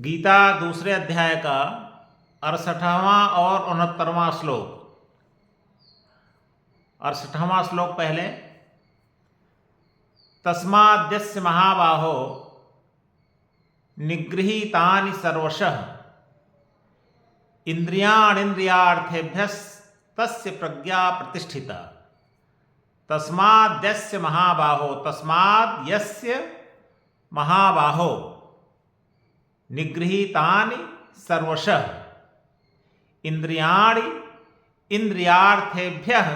गीता दूसरे अध्याय का 68वां और 69वां श्लोक। 68वां श्लोक पहले, तस्माद्यस्य महाबाहो निगृहीतानि सर्वशः इंद्रियाणीन्द्रियार्थेभ्यस्तस्य प्रज्ञा प्रतिष्ठिता। तस्माद्यस्य महाबाहो, तस्माद् यस्य महाबाहो निगृहीतानि सर्वशः इंद्रियाणि इंद्रियार्थेभ्यः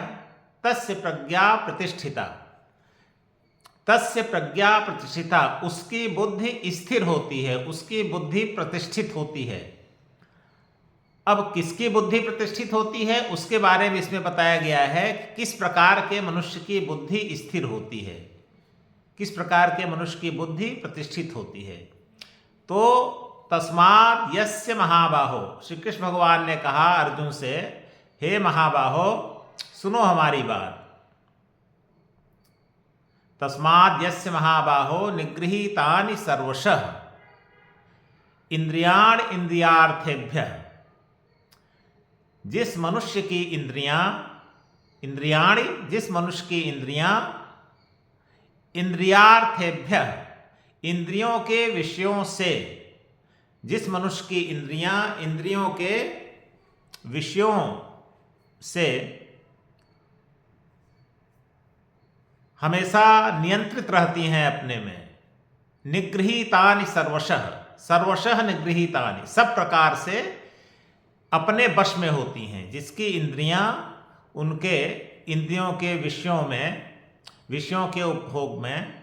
तस्य प्रज्ञा प्रतिष्ठिता। तस्य प्रज्ञा प्रतिष्ठिता, उसकी बुद्धि स्थिर होती है, उसकी बुद्धि प्रतिष्ठित होती है। अब किसकी बुद्धि प्रतिष्ठित होती है उसके बारे में इसमें बताया गया है कि किस प्रकार के मनुष्य की बुद्धि स्थिर होती है, किस प्रकार के मनुष्य की बुद्धि प्रतिष्ठित होती है। तो तस्मात् यस्य महाबाहो, श्री कृष्ण भगवान ने कहा अर्जुन से, हे महाबाहो सुनो हमारी बात। तस्मात् यस्य महाबाहो निगृहीतानि सर्वशः इंद्रियाणि इंद्रियार्थेभ्यः, जिस मनुष्य की इंद्रियाणि जिस मनुष्य की इंद्रियां इंद्रियार्थेभ्यः इंद्रियों के विषयों से, जिस मनुष्य की इंद्रियों के विषयों से हमेशा नियंत्रित रहती हैं अपने में। निगृहीतानि सर्वशः, सर्वशः निगृहीतानि, सब प्रकार से अपने वश में होती हैं। जिसकी इंद्रियां उनके इंद्रियों के विषयों के उपभोग में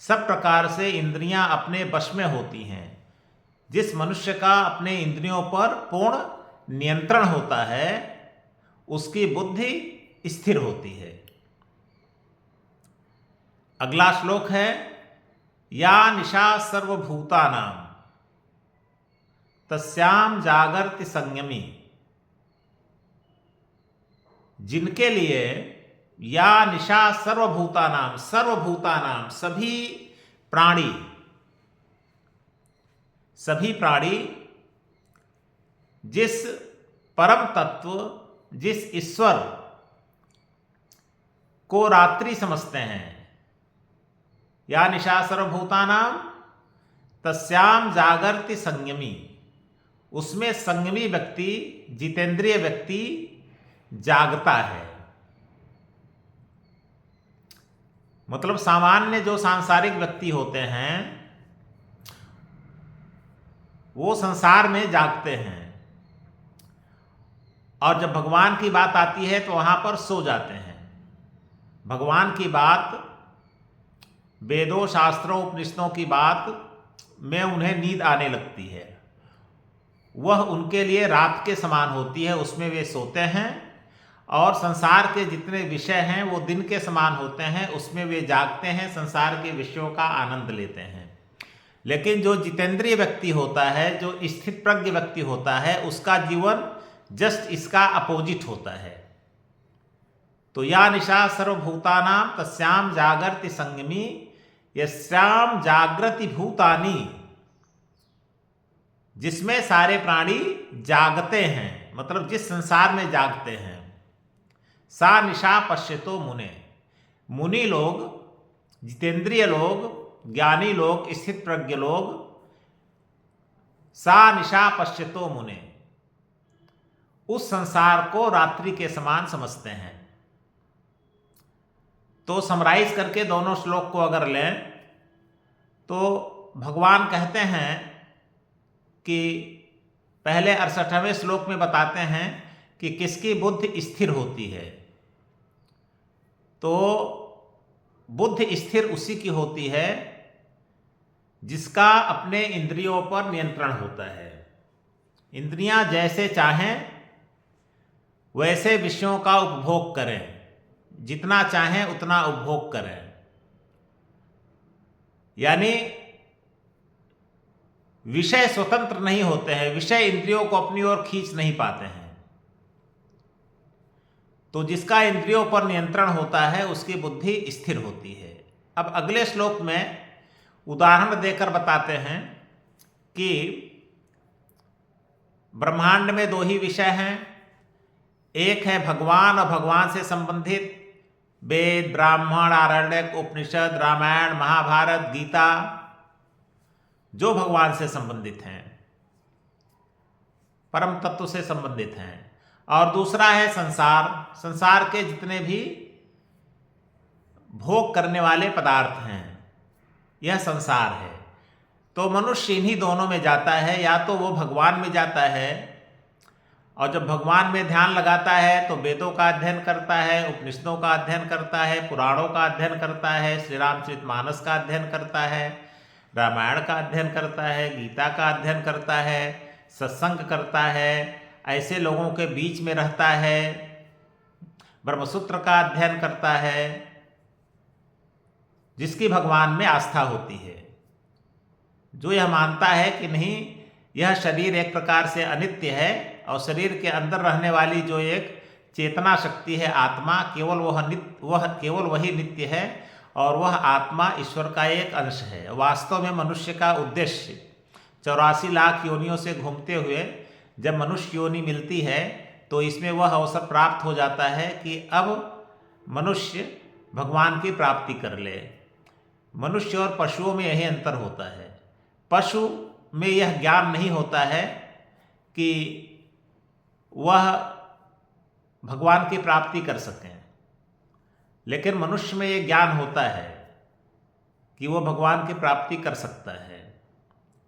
सब प्रकार से इंद्रियां अपने वश में होती हैं। जिस मनुष्य का अपने इंद्रियों पर पूर्ण नियंत्रण होता है उसकी बुद्धि स्थिर होती है। अगला श्लोक है, या निशा सर्वभूतानां तस्याम जागर्ति संयमी। जिनके लिए या निशा सर्वभूतानां, सर्वभूतानां सभी प्राणी जिस परम तत्व, जिस ईश्वर को रात्रि समझते हैं, या निशा सर्वभूतानां तस्याम जागर्ति संयमी, उसमें संयमी व्यक्ति, जितेंद्रिय व्यक्ति जागता है। मतलब सामान्य जो सांसारिक व्यक्ति होते हैं वो संसार में जागते हैं, और जब भगवान की बात आती है तो वहां पर सो जाते हैं। भगवान की बात, वेदों शास्त्रों उपनिषदों की बात में उन्हें नींद आने लगती है। वह उनके लिए रात के समान होती है, उसमें वे सोते हैं। और संसार के जितने विषय हैं वो दिन के समान होते हैं, उसमें वे जागते हैं, संसार के विषयों का आनंद लेते हैं। लेकिन जो जितेंद्रिय व्यक्ति होता है, जो स्थित प्रज्ञ व्यक्ति होता है, उसका जीवन जस्ट इसका अपोजिट होता है। तो या निशा सर्वभूतानां तस्याम जागर्ति संयमी यस्याम जागृति भूतानि, जिसमें सारे प्राणी जागते हैं, मतलब जिस संसार में जागते हैं। सा निशा पश्यतो मुने, मुनि लोग, जितेंद्रिय लोग, ज्ञानी लोग, स्थित प्रज्ञ लोग, सा निशा पश्यतो मुने, उस संसार को रात्रि के समान समझते हैं। तो समराइज करके दोनों श्लोक को अगर लें तो भगवान कहते हैं कि पहले 68वें श्लोक में बताते हैं कि किसकी बुद्धि स्थिर होती है। तो बुद्धि स्थिर उसी की होती है जिसका अपने इंद्रियों पर नियंत्रण होता है। इंद्रियां जैसे चाहें वैसे विषयों का उपभोग करें, जितना चाहें उतना उपभोग करें। यानी विषय स्वतंत्र नहीं होते हैं, विषय इंद्रियों को अपनी ओर खींच नहीं पाते हैं। तो जिसका इंद्रियों पर नियंत्रण होता है उसकी बुद्धि स्थिर होती है। अब अगले श्लोक में उदाहरण देकर बताते हैं कि ब्रह्मांड में दो ही विषय हैं, एक है भगवान और भगवान से संबंधित वेद, ब्राह्मण, आरण्यक, उपनिषद, रामायण, महाभारत, गीता, जो भगवान से संबंधित हैं, परम तत्व से संबंधित हैं। और दूसरा है संसार, संसार के जितने भी भोग करने वाले पदार्थ हैं, यह संसार है। तो मनुष्य इन्हीं दोनों में जाता है, या तो वो भगवान में जाता है, और जब भगवान में ध्यान लगाता है तो वेदों का अध्ययन करता है, उपनिषदों का अध्ययन करता है, पुराणों का अध्ययन करता है, श्री रामचरितमानस का अध्ययन करता है, रामायण का अध्ययन करता है, गीता का अध्ययन करता है, सत्संग करता है, ऐसे लोगों के बीच में रहता है, ब्रह्मसूत्र का अध्ययन करता है, जिसकी भगवान में आस्था होती है, जो यह मानता है कि नहीं, यह शरीर एक प्रकार से अनित्य है और शरीर के अंदर रहने वाली जो एक चेतना शक्ति है, आत्मा, केवल वही नित्य है और वह आत्मा ईश्वर का एक अंश है। वास्तव में मनुष्य का उद्देश्य 84 लाख योनियों से घूमते हुए जब मनुष्य योनि मिलती है तो इसमें वह अवसर प्राप्त हो जाता है कि अब मनुष्य भगवान की प्राप्ति कर ले। मनुष्य और पशुओं में यही अंतर होता है। पशु में यह ज्ञान नहीं होता है कि वह भगवान की प्राप्ति कर सकें, लेकिन मनुष्य में यह ज्ञान होता है कि वह भगवान की प्राप्ति कर सकता है।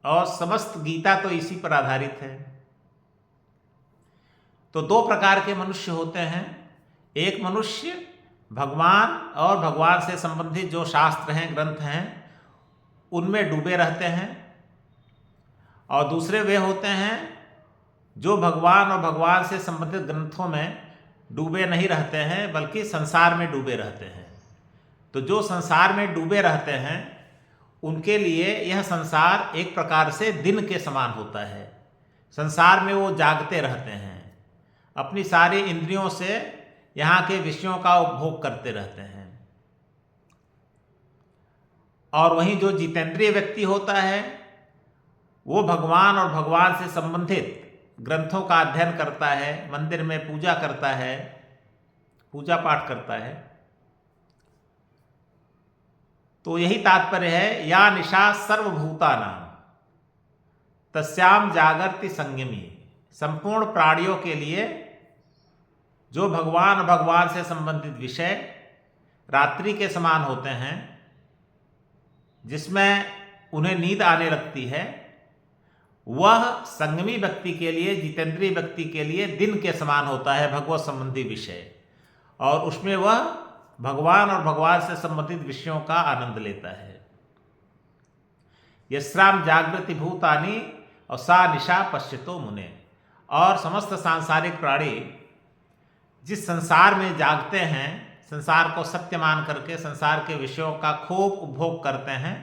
और समस्त गीता तो इसी पर आधारित है। तो दो प्रकार के मनुष्य होते हैं, एक मनुष्य भगवान और भगवान से संबंधित जो शास्त्र हैं, ग्रंथ हैं, उनमें डूबे रहते हैं, और दूसरे वे होते हैं जो भगवान और भगवान से संबंधित ग्रंथों में डूबे नहीं रहते हैं, बल्कि संसार में डूबे रहते हैं। तो जो संसार में डूबे रहते हैं उनके लिए यह संसार एक प्रकार से दिन के समान होता है। संसार में वो जागते रहते हैं, अपनी सारी इंद्रियों से यहाँ के विषयों का उपभोग करते रहते हैं। और वहीं जो जितेंद्रिय व्यक्ति होता है वो भगवान और भगवान से संबंधित ग्रंथों का अध्ययन करता है, मंदिर में पूजा करता है, पूजा पाठ करता है। तो यही तात्पर्य है, या निशा सर्वभूतानां तस्याम जागर्ति संयमी। संपूर्ण प्राणियों के लिए जो भगवान और भगवान से संबंधित विषय रात्रि के समान होते हैं, जिसमें उन्हें नींद आने लगती है, वह संयमी व्यक्ति के लिए, जितेंद्रिय व्यक्ति के लिए दिन के समान होता है भगवत संबंधी विषय, और उसमें वह भगवान और भगवान से संबंधित विषयों का आनंद लेता है। यस्राम जागृति भूतानि और सा निशा पश्यतो मुने। और समस्त सांसारिक प्राणी जिस संसार में जागते हैं, संसार को सत्य मान करके संसार के विषयों का खूब उपभोग करते हैं,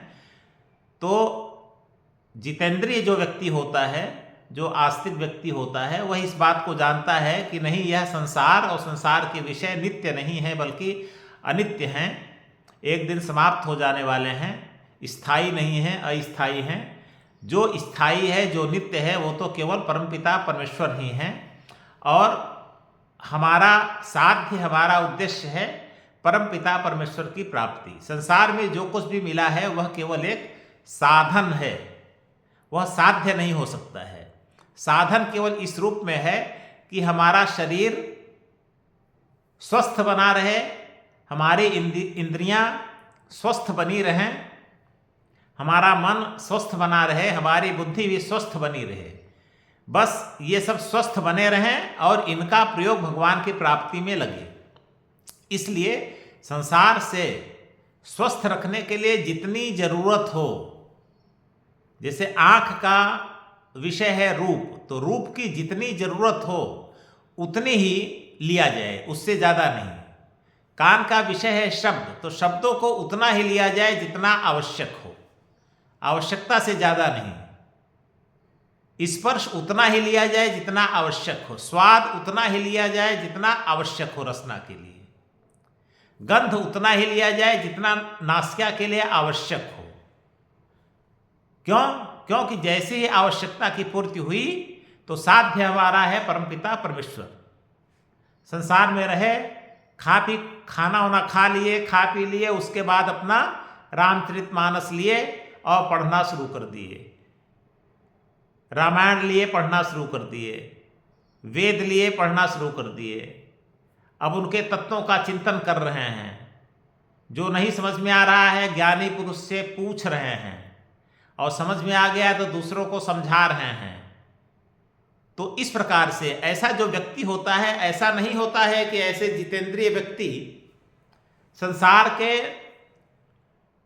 तो जितेंद्रिय जो व्यक्ति होता है, जो आस्तिक व्यक्ति होता है, वह इस बात को जानता है कि नहीं, यह संसार और संसार के विषय नित्य नहीं है, बल्कि अनित्य हैं, एक दिन समाप्त हो जाने वाले हैं, स्थायी नहीं हैं, अस्थायी हैं। जो स्थायी है, जो नित्य है, वो तो केवल परमपिता परमेश्वर ही हैं। और हमारा साध्य, हमारा उद्देश्य है परमपिता परमेश्वर की प्राप्ति। संसार में जो कुछ भी मिला है वह केवल एक साधन है, वह साध्य नहीं हो सकता है। साधन केवल इस रूप में है कि हमारा शरीर स्वस्थ बना रहे, हमारी इंद्रियां स्वस्थ बनी रहें, हमारा मन स्वस्थ बना रहे, हमारी बुद्धि भी स्वस्थ बनी रहे। बस ये सब स्वस्थ बने रहें और इनका प्रयोग भगवान की प्राप्ति में लगे। इसलिए संसार से स्वस्थ रखने के लिए जितनी जरूरत हो, जैसे आँख का विषय है रूप, तो रूप की जितनी जरूरत हो उतनी ही लिया जाए, उससे ज़्यादा नहीं। कान का विषय है शब्द, तो शब्दों को उतना ही लिया जाए जितना आवश्यक हो, आवश्यकता से ज़्यादा नहीं। स्पर्श उतना ही लिया जाए जितना आवश्यक हो, स्वाद उतना ही लिया जाए जितना आवश्यक हो रसना के लिए, गंध उतना ही लिया जाए जितना नासिका के लिए आवश्यक हो। क्यों? क्योंकि जैसे ही आवश्यकता की पूर्ति हुई तो साध्य हमारा है परमपिता परमेश्वर। संसार में रहे, खाना वाना खा लिए, खा पी लिए, उसके बाद अपना रामचरितमानस लिए और पढ़ना शुरू कर दिए, रामायण लिए पढ़ना शुरू कर दिए, वेद लिए पढ़ना शुरू कर दिए। अब उनके तत्वों का चिंतन कर रहे हैं, जो नहीं समझ में आ रहा है ज्ञानी पुरुष से पूछ रहे हैं, और समझ में आ गया तो दूसरों को समझा रहे हैं। तो इस प्रकार से ऐसा जो व्यक्ति होता है, ऐसा नहीं होता है कि ऐसे जितेंद्रिय व्यक्ति संसार के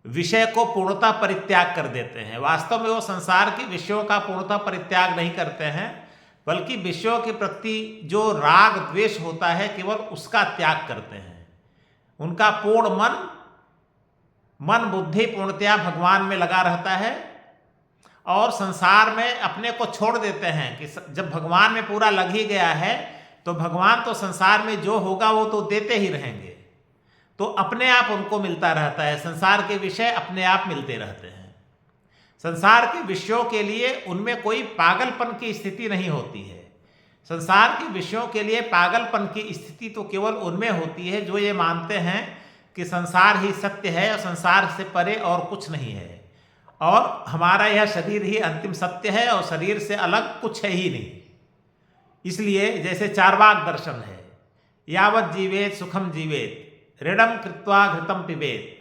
विषय को पूर्णतः परित्याग कर देते हैं। वास्तव में वो संसार के विषयों का पूर्णतः परित्याग नहीं करते हैं, बल्कि विषयों के प्रति जो राग द्वेष होता है केवल उसका त्याग करते हैं। उनका पूर्ण मन बुद्धि पूर्णतया भगवान में लगा रहता है, और संसार में अपने को छोड़ देते हैं कि जब भगवान में पूरा लग ही गया है तो भगवान तो संसार में जो होगा वो तो देते ही रहेंगे। तो अपने आप उनको मिलता रहता है, संसार के विषय अपने आप मिलते रहते हैं। संसार के विषयों के लिए उनमें कोई पागलपन की स्थिति नहीं होती है। संसार के विषयों के लिए पागलपन की स्थिति तो केवल उनमें होती है जो ये मानते हैं कि संसार ही सत्य है और संसार से परे और कुछ नहीं है, और हमारा यह शरीर ही अंतिम सत्य है और शरीर से अलग कुछ है ही नहीं। इसलिए जैसे चार्वाक दर्शन है, यावत जीवेत सुखम जीवेत ऋणम कृत्वा घृतम पिबेत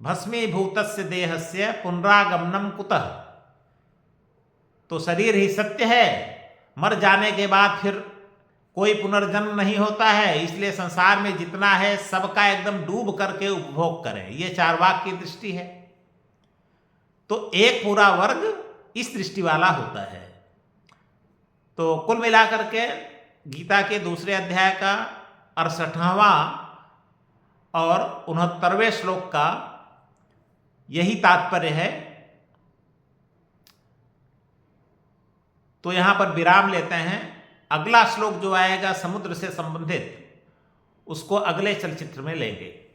भस्मीभूतस्य देहस्य पुनरागमनम कुतः। तो शरीर ही सत्य है, मर जाने के बाद फिर कोई पुनर्जन्म नहीं होता है, इसलिए संसार में जितना है सबका एकदम डूब करके उपभोग करें, ये चार्वाक की दृष्टि है। तो एक पूरा वर्ग इस दृष्टि वाला होता है। तो कुल मिलाकर के गीता के दूसरे अध्याय का 68वां और 69वें श्लोक का यही तात्पर्य है। तो यहां पर विराम लेते हैं। अगला श्लोक जो आएगा समुद्र से संबंधित, उसको अगले चलचित्र में लेंगे।